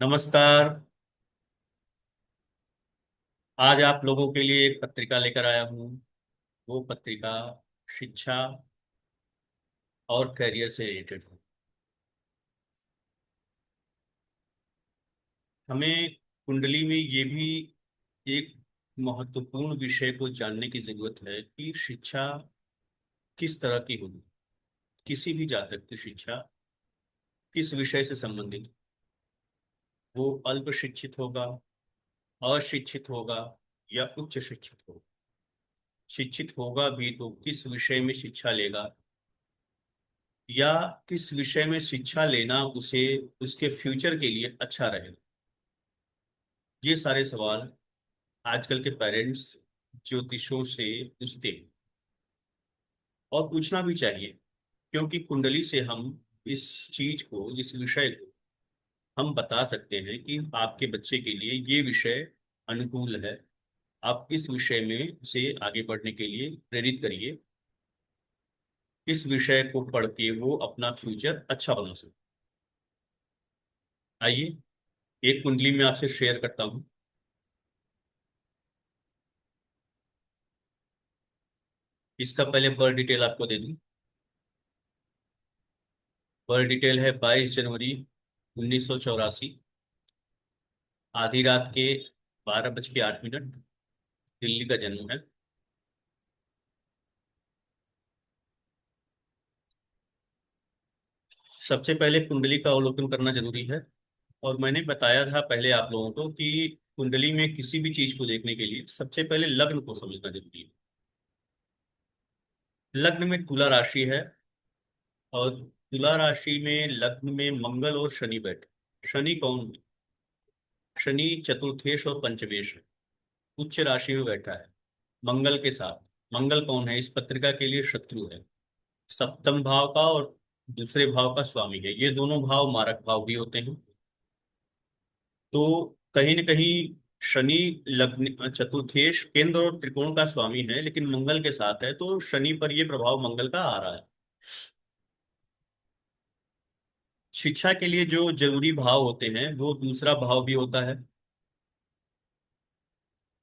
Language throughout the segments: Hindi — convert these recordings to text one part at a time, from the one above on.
नमस्कार। आज आप लोगों के लिए एक पत्रिका लेकर आया हूँ। वो पत्रिका शिक्षा और करियर से रिलेटेड है। हमें कुंडली में ये भी एक महत्वपूर्ण विषय को जानने की जरूरत है कि शिक्षा किस तरह की होगी। किसी भी जातक की शिक्षा किस विषय से संबंधित, वो अल्प शिक्षित होगा, अशिक्षित होगा या उच्च शिक्षित होगा। शिक्षित होगा भी तो किस विषय में शिक्षा लेगा, या किस विषय में शिक्षा लेना उसे उसके फ्यूचर के लिए अच्छा रहेगा। ये सारे सवाल आजकल के पेरेंट्स ज्योतिषों से पूछते हैं, और पूछना भी चाहिए, क्योंकि कुंडली से हम इस चीज को, इस विषय को हम बता सकते हैं कि आपके बच्चे के लिए ये विषय अनुकूल है। आप इस विषय में उसे आगे बढ़ने के लिए प्रेरित करिए। इस विषय को पढ़ के वो अपना फ्यूचर अच्छा बना सके। आइए, एक कुंडली में आपसे शेयर करता हूँ। इसका पहले बर्थ डिटेल आपको दे दूं। बर्थ डिटेल है 22 जनवरी 1984, आधी रात के 12:08, दिल्ली का जन्म है। सबसे पहले कुंडली का अवलोकन करना जरूरी है। और मैंने बताया था पहले आप लोगों को कि कुंडली में किसी भी चीज को देखने के लिए सबसे पहले लग्न को समझना जरूरी है। लग्न में तुला राशि है, और तुला राशि में लग्न में मंगल और शनि बैठे। शनि कौन है? शनि चतुर्थेश और पंचमेश है, उच्च राशि में बैठा है मंगल के साथ। मंगल कौन है? इस पत्रिका के लिए शत्रु है, सप्तम भाव का और दूसरे भाव का स्वामी है। ये दोनों भाव मारक भाव भी होते हैं। तो कहीं न कहीं शनि लग्न चतुर्थेश केंद्र और त्रिकोण का स्वामी है, लेकिन मंगल के साथ है, तो शनि पर ये प्रभाव मंगल का आ रहा है। शिक्षा के लिए जो जरूरी भाव होते हैं, वो दूसरा भाव भी होता है।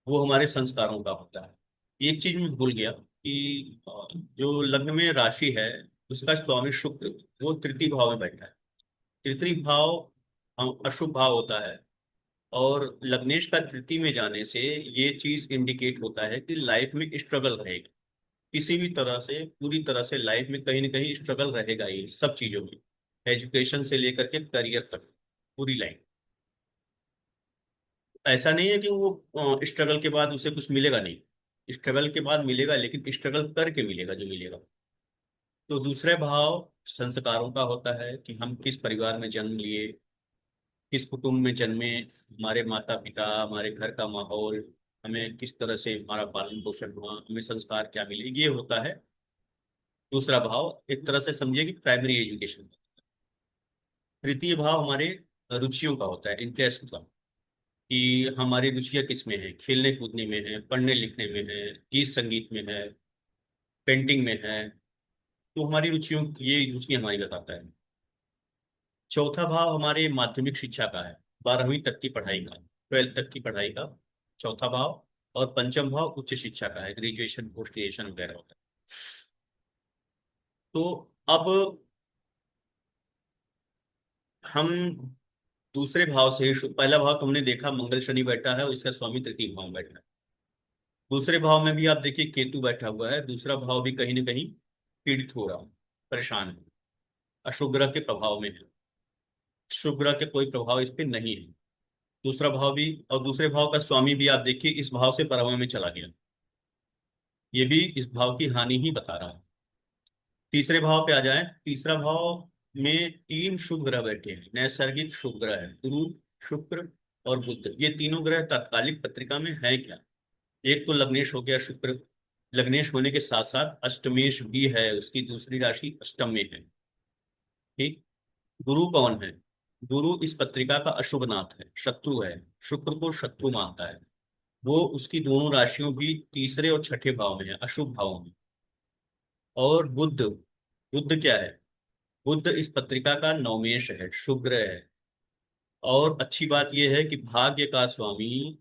वो हमारे संस्कारों का होता है। एक चीज मैं भूल गया कि जो लग्न में राशि है, उसका स्वामी शुक्र, वो तृतीय भाव में बैठा है। तृतीय भाव अशुभ भाव होता है। और लग्नेश का तृतीय में जाने से ये चीज इंडिकेट होता है कि लाइफ में स्ट्रगल रहेगा। किसी भी तरह से, पूरी तरह से लाइफ में कहीं ना कहीं स्ट्रगल रहेगा, ये सब चीजों में, एजुकेशन से लेकर के करियर तक, पूरी लाइन। ऐसा नहीं है कि वो स्ट्रगल के बाद उसे कुछ मिलेगा, नहीं, स्ट्रगल के बाद मिलेगा, लेकिन स्ट्रगल करके मिलेगा जो मिलेगा। तो दूसरे भाव संस्कारों का होता है कि हम किस परिवार में जन्म लिए, किस कुटुंब में जन्मे, हमारे माता पिता, हमारे घर का माहौल, हमें किस तरह से हमारा पालन पोषण हुआ, हमें संस्कार क्या मिले, ये होता है दूसरा भाव। एक तरह से समझिए कि प्राइमरी एजुकेशन। तृतीय भाव हमारे रुचियों का होता है, इंटरेस्ट का, कि हमारी रुचियां किस में है, खेलने कूदने में है, पढ़ने लिखने में है, गीत संगीत में है, पेंटिंग में है। तो हमारी रुचियों, ये रुचि हमारी बताता है। चौथा भाव हमारे माध्यमिक शिक्षा का है, 12वीं तक की पढ़ाई का, 12th तक की पढ़ाई का चौथा भाव। और पंचम भाव उच्च शिक्षा का है, ग्रेजुएशन पोस्ट ग्रेजुएशन वगैरह होता है। तो अब हम दूसरे भाव से पहला भाव तुमने देखा मंगल शनि बैठा है और इसका स्वामी तृतीय भाव में बैठा है। दूसरे भाव में भी आप देखिए केतु बैठा हुआ है, दूसरा भाव भी कहीं ना कहीं पीड़ित हो रहा है, परेशान है, अशुभ ग्रह के प्रभाव में है। शुभ ग्रह के कोई प्रभाव इस पे नहीं है। दूसरा भाव भी, और दूसरे भाव का स्वामी भी आप देखिए इस भाव से परवा में चला गया। ये भी इस भाव की हानि ही बता रहा है। तीसरे भाव पे आ जाए, तीसरा भाव में तीन शुभ ग्रह बैठे हैं, नैसर्गिक शुभ ग्रह है, गुरु, शुक्र और बुध। ये तीनों ग्रह तात्कालिक पत्रिका में है क्या? एक तो लग्नेश हो गया शुक्र, लग्नेश होने के साथ साथ अष्टमेश भी है, उसकी दूसरी राशि अष्टम में है। ठीक। गुरु कौन है? गुरु इस पत्रिका का अशुभ नाथ है, शत्रु है, शुक्र को शत्रु मानता है। वो उसकी दोनों राशियों भी तीसरे और छठे भाव में है, अशुभ भावों में। और बुध, बुध क्या है? बुध इस पत्रिका का नवमेश है, शुभ ग्रह है। और अच्छी बात यह है कि भाग्य का स्वामी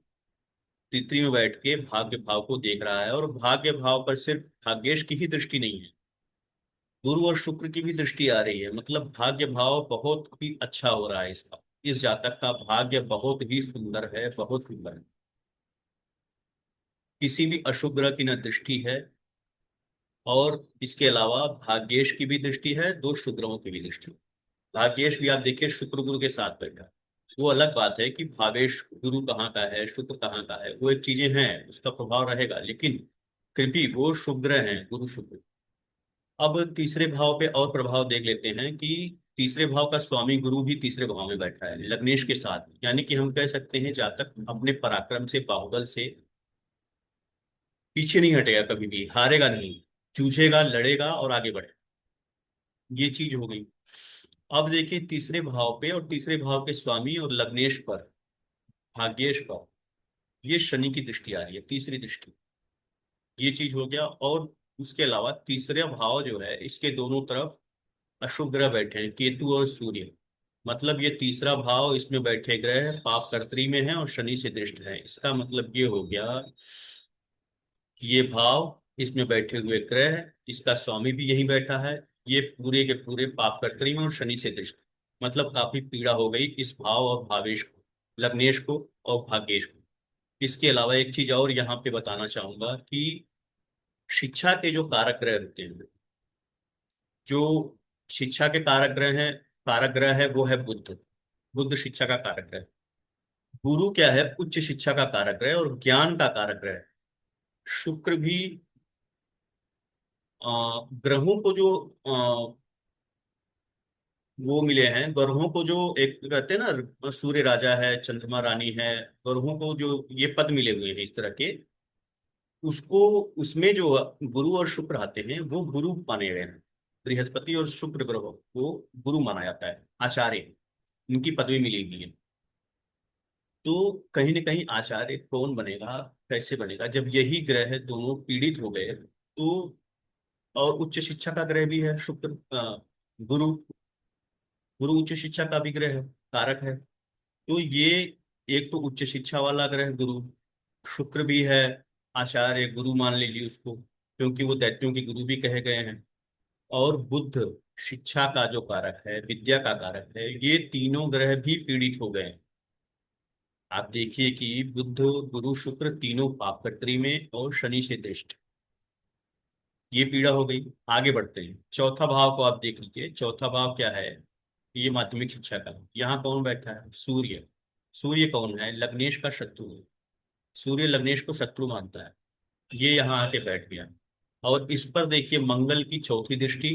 तिथि में बैठ के भाग्य भाव को देख रहा है, और भाग्य भाव पर सिर्फ भाग्येश की ही दृष्टि नहीं है, गुरु और शुक्र की भी दृष्टि आ रही है। मतलब भाग्य भाव बहुत ही अच्छा हो रहा है इसका। इस जातक का भाग्य बहुत ही सुंदर है, बहुत सुंदर है। किसी भी अशुभ ग्रह की न दृष्टि है, और इसके अलावा भाग्येश की भी दृष्टि है, दो शुभ ग्रहों की भी दृष्टि है। भाग्येश भी आप देखिए शुक्र गुरु के साथ बैठा है। वो अलग बात है कि भावेश गुरु कहाँ का है, शुक्र कहाँ का है, वो एक चीजें हैं, उसका प्रभाव रहेगा, लेकिन फिर भी वो शुभ ग्रह हैं, गुरु शुक्र। अब तीसरे भाव पे और प्रभाव देख लेते हैं कि तीसरे भाव का स्वामी गुरु भी तीसरे भाव में बैठा है लग्नेश के साथ। यानी कि हम कह सकते हैं जातक अपने पराक्रम से, बाहुबल से पीछे नहीं हटेगा, कभी भी हारेगा नहीं, जूझेगा, लड़ेगा और आगे बढ़ेगा। ये चीज हो गई। अब देखिए तीसरे भाव पे, और तीसरे भाव के स्वामी और लग्नेश पर, भाग्येश पर, ये शनि की दृष्टि आ रही है, तीसरी दृष्टि। ये चीज हो गया। और उसके अलावा तीसरा भाव जो है, इसके दोनों तरफ अशुभ ग्रह बैठे हैं, केतु और सूर्य। मतलब ये तीसरा भाव, इसमें बैठे ग्रह पाप कर्त्री में है और शनि से दृष्ट है। इसका मतलब ये हो गया कि ये भाव, इसमें बैठे हुए ग्रह, इसका स्वामी भी यहीं बैठा है, ये पूरे के पूरे पाप कर्त्री में और शनि से दृष्ट। मतलब काफी पीड़ा हो गई इस भाव और भावेश को, लग्नेश को और भाग्येश को। इसके अलावा एक चीज और यहाँ पे बताना चाहूंगा कि शिक्षा के जो कारक ग्रह होते हैं, जो शिक्षा के कारक ग्रह हैं, कारक ग्रह है वो है बुध। बुध शिक्षा का कारक ग्रह। गुरु क्या है, उच्च शिक्षा का कारक ग्रह और ज्ञान का कारक ग्रह। शुक्र भी ग्रहों को जो वो मिले हैं, ग्रहों को जो एक कहते हैं ना, सूर्य राजा है, चंद्रमा रानी है, ग्रहों को जो ये पद मिले हुए हैं इस तरह के, उसको, उसमें जो गुरु और शुक्र आते हैं वो गुरु माने गए हैं। बृहस्पति और शुक्र ग्रह को गुरु माना जाता है, आचार्य, इनकी पदवी मिली हुई है। तो कहीं ना कहीं आचार्य कौन बनेगा, कैसे बनेगा, जब यही ग्रह दोनों पीड़ित हो गए तो। और उच्च शिक्षा का ग्रह भी है शुक्र, गुरु। गुरु उच्च शिक्षा का भी ग्रह है, कारक है। तो ये एक तो उच्च शिक्षा वाला ग्रह गुरु, शुक्र भी है, आचार्य गुरु मान लीजिए उसको, क्योंकि वो दैत्यों के गुरु भी कहे गए हैं। और बुध शिक्षा का जो कारक है, विद्या का कारक है, ये तीनों ग्रह भी पीड़ित हो गए हैं। आप देखिए कि बुध, गुरु, शुक्र तीनों पापकर्त्री में और शनि से दृष्ट। ये पीड़ा हो गई। आगे बढ़ते हैं, चौथा भाव को आप देख लीजिए। चौथा भाव क्या है, ये माध्यमिक शिक्षा का है। यहाँ कौन बैठा है, सूर्य। सूर्य कौन है, लग्नेश का शत्रु है। सूर्य लग्नेश को शत्रु मानता है, ये यहाँ आके बैठ गया। और इस पर देखिए मंगल की चौथी दृष्टि,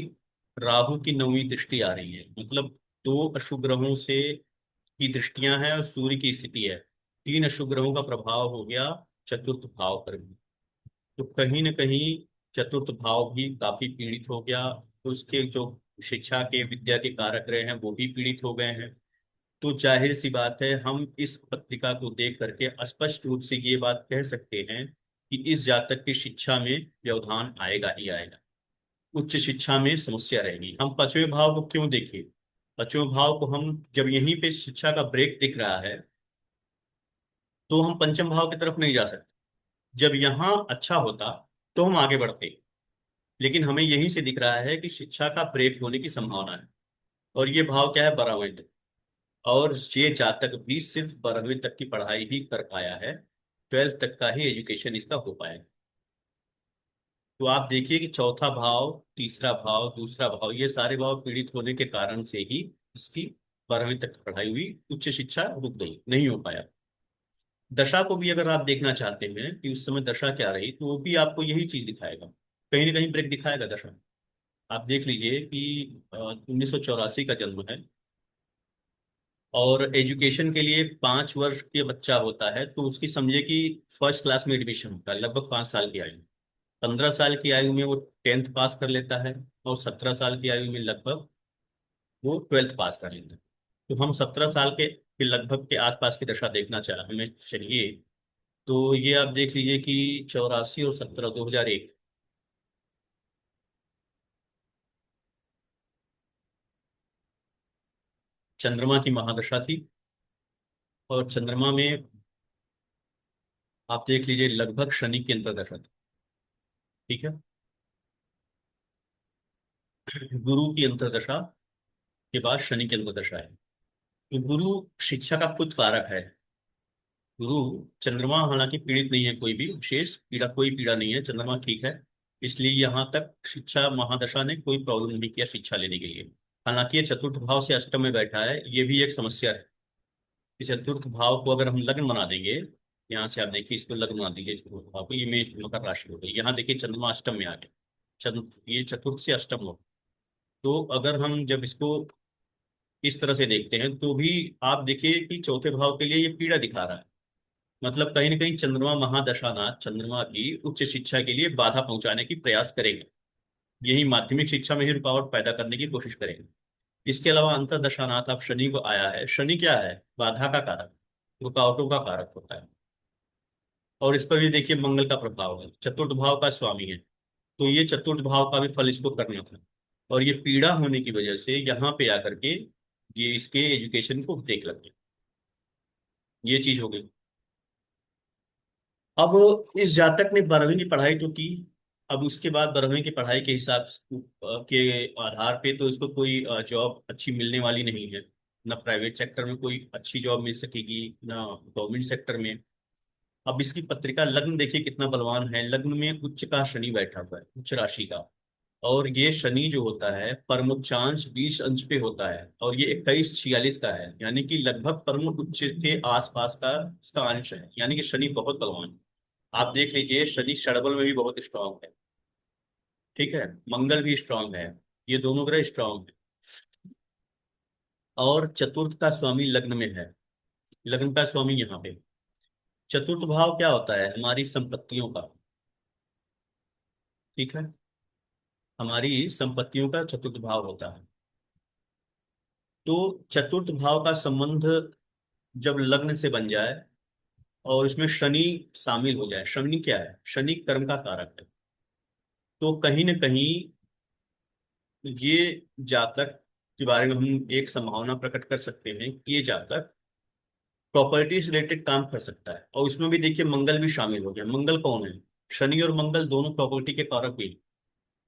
राहु की नौवीं दृष्टि आ रही है। मतलब दो अशुभ ग्रहों से की दृष्टियां हैं और सूर्य की स्थिति है। तीन अशुभ ग्रहों का प्रभाव हो गया चतुर्थ भाव पर भी। तो कहीं न कहीं चतुर्थ भाव भी काफी पीड़ित हो गया। तो उसके जो शिक्षा के, विद्या के कारक रहे हैं वो भी पीड़ित हो गए हैं। तो जाहिर सी बात है, हम इस पत्रिका को देख करके स्पष्ट रूप से ये बात कह सकते हैं कि इस जातक की शिक्षा में व्यवधान आएगा ही आएगा। उच्च शिक्षा में समस्या रहेगी। हम पांचवें भाव को क्यों देखें, पांचवें भाव को हम जब यहीं पे शिक्षा का ब्रेक दिख रहा है, तो हम पंचम भाव की तरफ नहीं जा सकते। जब यहाँ अच्छा होता तो हम आगे बढ़ते, लेकिन हमें यहीं से दिख रहा है कि शिक्षा का ब्रेक होने की संभावना है। और ये भाव क्या है, 12वें तक। और ये जातक भी सिर्फ 12वीं तक की पढ़ाई ही कर पाया है, 12th तक का ही एजुकेशन इसका हो पाया। तो आप देखिए कि चौथा भाव, तीसरा भाव, दूसरा भाव, ये सारे भाव पीड़ित होने के कारण से ही इसकी 12वीं तक की पढ़ाई हुई, उच्च शिक्षा रुक गई, नहीं हो पाया। दशा को भी अगर आप देखना चाहते हैं कि उस समय दशा क्या रही, तो वो भी आपको यही चीज दिखाएगा, कहीं ना कहीं ब्रेक दिखाएगा दशा। आप देख लीजिए कि 1984 का जन्म है, और एजुकेशन के लिए 5 वर्ष के बच्चा होता है तो उसकी समझिए कि फर्स्ट क्लास में एडमिशन होता है, लगभग 5 साल की आयु। 15 साल की आयु में वो 10th पास कर लेता है, और 17 साल की आयु में लगभग वो 12th पास कर लेता है। तो हम 17 साल के लगभग के आसपास की दशा देखना चाह हमें चाहिए। तो ये आप देख लीजिए कि 84 और 17, 2001 चंद्रमा की महादशा थी। और चंद्रमा में आप देख लीजिए लगभग शनि की अंतर्दशा थी। ठीक है। गुरु की अंतर्दशा के बाद शनि की अंतर्दशा है। तो गुरु शिक्षा का खुद कारक है। गुरु, चंद्रमा हालांकि पीड़ित नहीं है, कोई भी विशेष पीड़ा, कोई पीड़ा नहीं है, चंद्रमा ठीक है। इसलिए यहाँ तक शिक्षा महादशा ने कोई प्रॉब्लम नहीं किया शिक्षा लेने के लिए। हालांकि ये चतुर्थ भाव से अष्टम में बैठा है, ये भी एक समस्या है। इस चतुर्थ भाव को अगर हम लग्न बना देंगे, यहाँ से आप देखिए इसको लग्न बना दीजिए चतुर्थ भाव को, ये मेष मकर राशि हो गई। यहाँ देखिए चंद्रमा अष्टम में आ गया। चंद्र ये चतुर्थ से अष्टम हो। तो अगर हम जब इसको इस तरह से देखते हैं तो भी आप देखिए कि चौथे भाव के लिए ये पीड़ा दिखा रहा है। मतलब कहीं ना कहीं चंद्रमा महादशानाथ चंद्रमा की उच्च शिक्षा के लिए बाधा पहुंचाने की प्रयास करेंगे। यही माध्यमिक शिक्षा में ही रुकावट पैदा करने की कोशिश करेंगे। इसके अलावा अंतरदशानाथ आप शनि को आया है। शनि क्या है? बाधा का कारक, रुकावटों का कारक होता है। और इस पर भी देखिए मंगल का प्रभाव है, चतुर्थ भाव का स्वामी है। तो ये चतुर्थ भाव का भी फल इसको करना था। और ये पीड़ा होने की वजह से यहाँ पे आकर के ये इसके एजुकेशन को ब्रेक लग गया। ये चीज हो गई। अब इस जातक ने 12वीं की पढ़ाई तो की। अब उसके बाद 12वीं की पढ़ाई के हिसाब के आधार पे तो इसको कोई जॉब अच्छी मिलने वाली नहीं है। ना प्राइवेट सेक्टर में कोई अच्छी जॉब मिल सकेगी, ना गवर्नमेंट सेक्टर में। अब इसकी पत्रिका लग्न देखिए कितना बलवान है। लग्न में उच्च का शनि बैठा हुआ है, उच्च राशि का। और ये शनि जो होता है परमोच्चांश 20 अंश पे होता है, और ये 2146 का है, यानी कि लगभग परम उच्च के आसपास का इसका अंश है, यानी कि शनि बहुत बलवान है। आप देख लीजिए शनि षडबल में भी बहुत स्ट्रांग है। ठीक है। मंगल भी स्ट्रांग है। ये दोनों ग्रह स्ट्रांग है। और चतुर्थ का स्वामी लग्न में है। लग्न का स्वामी यहाँ पे। चतुर्थ भाव क्या होता है? हमारी संपत्तियों का। ठीक है। हमारी संपत्तियों का चतुर्थ भाव होता है। तो चतुर्थ भाव का संबंध जब लग्न से बन जाए और इसमें शनि शामिल हो जाए। शनि क्या है? शनि कर्म का कारक है। तो कहीं ना कहीं ये जातक के बारे में हम एक संभावना प्रकट कर सकते हैं कि ये जातक प्रॉपर्टी से रिलेटेड काम कर सकता है। और इसमें भी देखिए मंगल भी शामिल हो गया। मंगल कौन है? शनि और मंगल दोनों प्रॉपर्टी के कारक भी।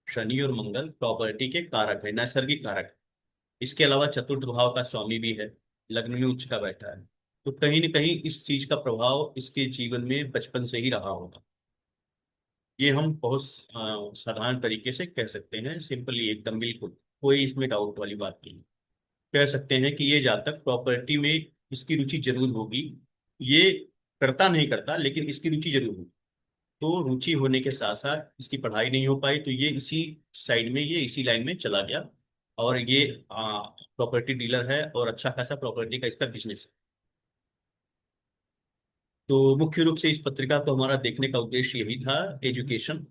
शनि और मंगल प्रॉपर्टी के कारक है, नैसर्गिक कारक है। इसके अलावा चतुर्थ भाव का स्वामी भी है, लग्न में उच्च का बैठा है। तो कहीं ना कहीं इस चीज का प्रभाव इसके जीवन में बचपन से ही रहा होगा। ये हम बहुत साधारण तरीके से कह सकते हैं, सिंपली एकदम बिल्कुल। कोई इसमें डाउट वाली बात नहीं। कह सकते हैं कि ये जातक प्रॉपर्टी में इसकी रुचि जरूर होगी। ये करता नहीं करता, लेकिन इसकी रुचि जरूर होगी। तो रुचि होने के साथ साथ इसकी पढ़ाई नहीं हो पाई, तो ये इसी साइड में, ये इसी लाइन में चला गया। और ये प्रॉपर्टी डीलर है और अच्छा खासा प्रॉपर्टी का इसका बिजनेस है। तो मुख्य रूप से इस पत्रिका को हमारा देखने का उद्देश्य यही था, एजुकेशन।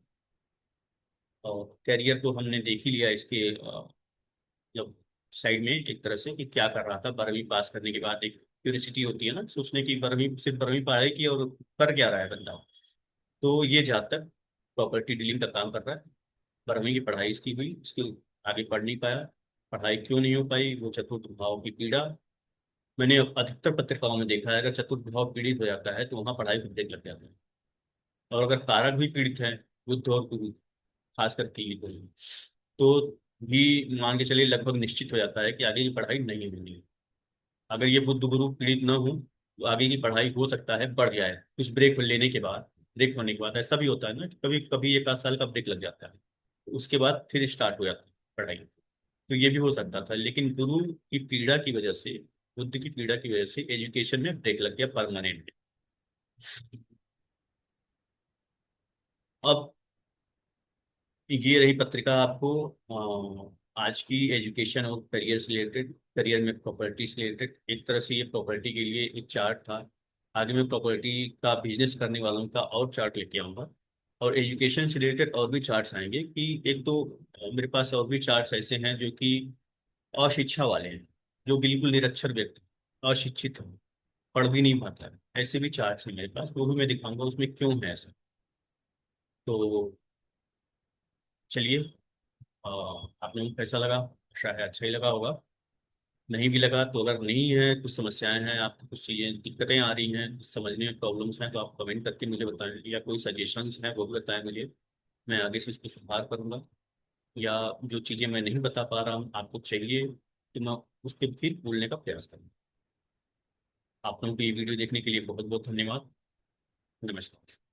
और करियर तो हमने देख ही लिया इसके मतलब साइड में एक तरह से कि क्या कर रहा था 12वीं पास करने के बाद। एक क्यूरियोसिटी होती है ना सोचने की, 12वीं सिर्फ 12वीं पढ़ाई की और कर क्या रहा है बंदा। तो ये जहाँ तक प्रॉपर्टी डीलिंग का काम कर रहा है। 12वीं की पढ़ाई इसकी हुई, इसकी आगे पढ़ नहीं पाया। पढ़ाई क्यों नहीं हो पाई? वो चतुर्थ भाव की पीड़ा। मैंने अधिकतर पत्रिकाओं में देखा है, अगर चतुर्थ भाव पीड़ित हो जाता है तो वहां पढ़ाई को ब्रेक लग जाता है। और अगर कारक भी पीड़ित है, बुध और गुरु, खास करके ये दोनों, तो भी मान के चलिए लगभग निश्चित हो जाता है कि आगे की पढ़ाई नहीं होगी। अगर ये बुध गुरु पीड़ित न हो तो आगे की पढ़ाई हो सकता है बढ़ जाए कुछ ब्रेक लेने के बाद। ब्रेक होने के बाद ऐसा भी होता है ना कि कभी कभी 1 आध साल का ब्रेक लग जाता है, तो उसके बाद फिर स्टार्ट हो जाता है पढ़ाई। तो ये भी हो सकता था, लेकिन गुरु की पीड़ा की वजह से, बुद्ध की पीड़ा की वजह से एजुकेशन में ब्रेक लग गया परमानेंट। अब ये रही पत्रिका आपको आज की एजुकेशन और करियर से रिलेटेड, करियर में प्रॉपर्टी से रिलेटेड। एक तरह से ये प्रॉपर्टी के लिए एक चार्ट था। आगे मैं प्रॉपर्टी का बिजनेस करने वालों का और चार्ट लेके आऊँगा। और एजुकेशन से रिलेटेड और भी चार्ट्स आएंगे कि एक तो मेरे पास और भी चार्ट्स ऐसे हैं जो कि अशिक्षा वाले हैं, जो बिल्कुल निरक्षर व्यक्ति, अशिक्षित हो, पढ़ भी नहीं पाता है, ऐसे भी चार्ट्स हैं मेरे पास। वो भी मैं दिखाऊंगा उसमें क्यों है ऐसा। तो चलिए, आपने कैसा लगा? शायद अच्छा ही लगा होगा। नहीं भी लगा तो अगर नहीं है, कुछ समस्याएं हैं, आपको कुछ चीजें दिक्कतें आ रही हैं, कुछ समझने में प्रॉब्लम्स हैं, तो आप कमेंट करके मुझे बताएं, या कोई सजेशंस हैं वो भी बताएं मुझे। मैं आगे से इसको सुधार करूंगा। या जो चीजें मैं नहीं बता पा रहा हूँ आपको चाहिए, तो मैं उस पर फिर बोलने का प्रयास करूंगा। आप लोगों को ये वीडियो देखने के लिए बहुत बहुत धन्यवाद। नमस्कार।